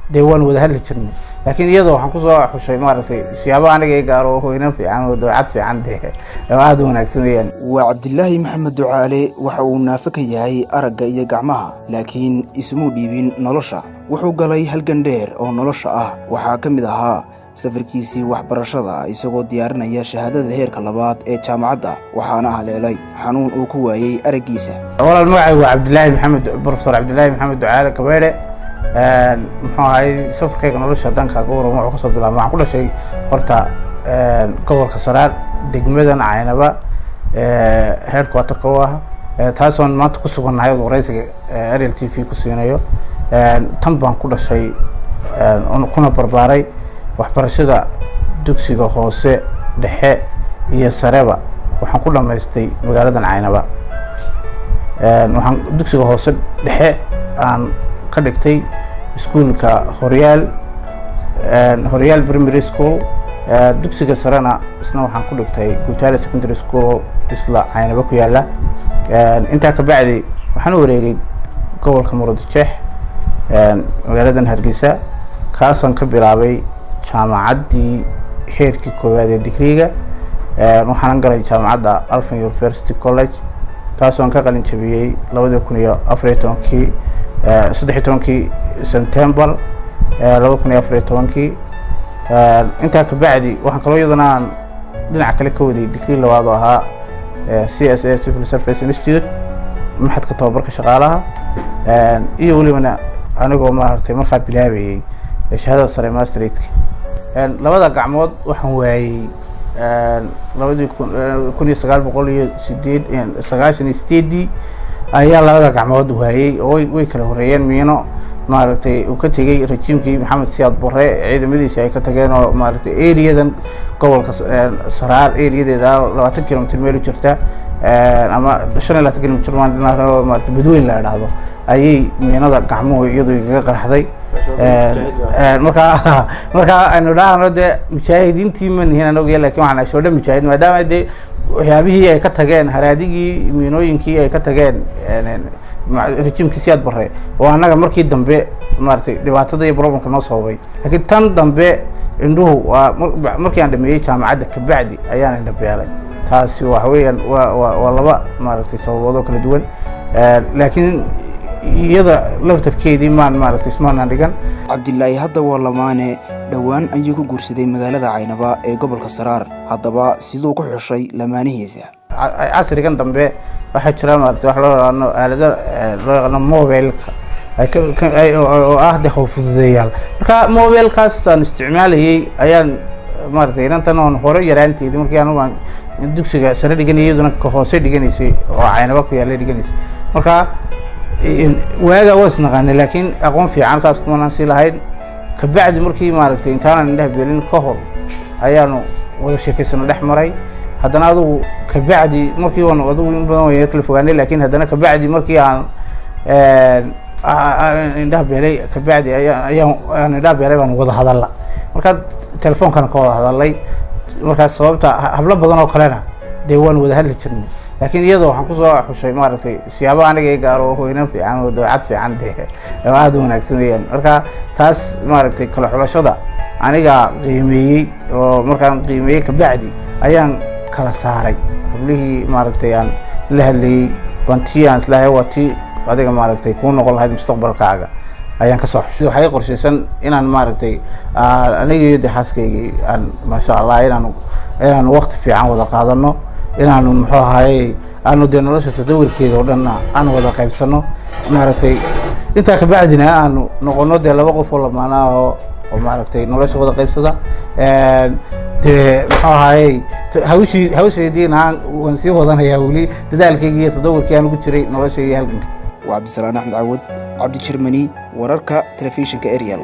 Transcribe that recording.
dee waan wada hadli jirnay laakiin iyadoo waxaan kusoo xushay maaragtay siyaabo aniga gaaro hooyna fiican oo daacad fiican dee aad wanaagsan weeyaan. waa Cabdilaahi Maxamed Ducaale waxa uu naafo ka yahay aragga iyo gacmaha laakiin ismuu dhiibin nolosha. wuxuu galay halgan dheer oo nolosha ah. waxaa ka mid ahaa safarkiisii waxbarashada isagoo diyaarinaya shahaadada heerka labaad ee jaamacadda waxaana haleelay xanuun uu ku waayay araggiisa. walaal magacaygu waa Cabdilaahi Maxamed Professor Cabdilaahi Maxamed Ducaale Kabeere muxuu ahay safarkayga nolosha danka goor wuxuu ka soo bilaabay waxaan ku dhashay horta gobolka Saraar degmadan Caynaba headquarter ka ah taasoo maanta ku suganahay waraysiga Ariel TV ku siinayo tan baan ku dhashay kuna barbaaray waxbarashada dugsiga hoose dhexe iyo sareba waxaan ku dhamaystay magaaladan Caynaba. waxaan dugsiga hoose dhexe aan ka dhigtay iskuulka Horyaal Primary School. dugsiga sarena isna waxaan ku dhigtay Gutaale Secondary School isla Caynaba ku yaala. intaa ka bacdi waxaan u wareegay gobolka Murudujeex magaaladan Hargeysa kaasoo ka bilaabay jaamacaddii heerkii koowaad ee digriga. waxaan galay jaamacadda Alfan University College kaasoo ka qalin jabiyay 2014 13 September 2014. intaa ka bacdi waxaan kaloo iyadana dhinaca kale ka waday digri labaad oo ahaa CSA Civil Service Institute maxadka tababarka shaqaalaha iyo waliba anigoo maartay markaa bilaabayay shahaadada sare masterate. labada gacmood waxaan waayay 1998 ayaa labada gacmood waayay oo way kala horeeyeen miino maaragtay uu ka tagay rajiimkii Maxamed Siyaad Barre ciidamadiisa ay ka tageen oo maaragtay areadan gobolka Saraar areadeeda 20 kilomitir meel u jirta ama 25 kilomitir maaragtay Badweyn la yiraahdo ayay miinada gacmuhu iyadoo iga qarxday. marka aanu dhaahno de mujaahidiintii ma nihiin anagu laakiin waxaan soo dhan mujaahid maadaama de waxyaabihii ay ka tageen haraadigii miinooyinkii ay ka tageen rajiimkii Siyaad Barre oo anaga markii dambe maartay dhibaatada iyo problemka noo sababay. laakiin tan dambe indhuhu markii aan dhameeyay jaamacadda ka bacdi ayaan indhabeelay. taasi waxa weeyaan waa laba maartay sababood kala duwan laakiin iyada laftarkeedii maartay ismaan dhigan. Cabdilaahi hadda waa lamaane dhawaan ayuu ku guursaday magaalada Caynaba ee gobolka Saraar. haddaba sidoo ku xushay lamaanihiisa casrigan dambe waxa jira maartay wax loo yaqaano aalada mobilka oo ah de fududeeyay. marka mobilkaas aan isticmaalayay ayaan maartay intan oo hore yaraanteedii markii aan dugsiga sare dhiganay iyaduna ka hoose dhiganaysay oo Caynaba ku yaala dhiganaysay. marka waaga wasnaqaan laakiin aqoon fiican saas kuma nasi lahayn. ka bacdi markii maartay intaan indhaha beelin ka hor ayaanu wada sheekaysan dhex maray. haddana adigu ka bacdi markii waan adigu in badan way kala fogaanay laakiin haddana ka bacdi markii aan indhaha beelay ka bacdi ayaan indhaha beelay baan wada hadalay. marka telefoonkan ka wada hadalay marka sababta hablo badan oo kalena dee waan wada hadli jirnay laakiin iyadoo waxaan kusoo xushay maaragtay siyaabo aniga gaaro hooyna fiican oo daacad fiican dee aad wanaagsan weeyaan. marka taas maaragtay kala xulashada aniga qiimeeyay oo markaan qiimeeyay ka bacdi ayaan kala saaray qablihii maaragtay aan la hadlayay bantiyan islaahay wati adiga maaragtay ku noqon lahayd mustaqbalkaaga ayaan ka soo xushay. waxay qorshaysan inaan maaragtay aniga iyo xaaskayga aan ma sha Allah inaan waqti fiican wada qaadano inaanu muxuu ahaayay aanu de nolosha tadawirkeeda oo dhan aan wada qaybsano maaragtay inta ka bacdina aanu noqono de laba qof oo lamaana oo maaragtay nolosha wada qaybsada. de muxuu ahaayay hawsheediina waan sii wadanayaa weli dadaalkayga iyo tadawirkii aan ugu jiray nolosha iyo halganka. waa Cabdisalaan Axmed Caawad Cabdi Jermani wararka telefishinka Ariel.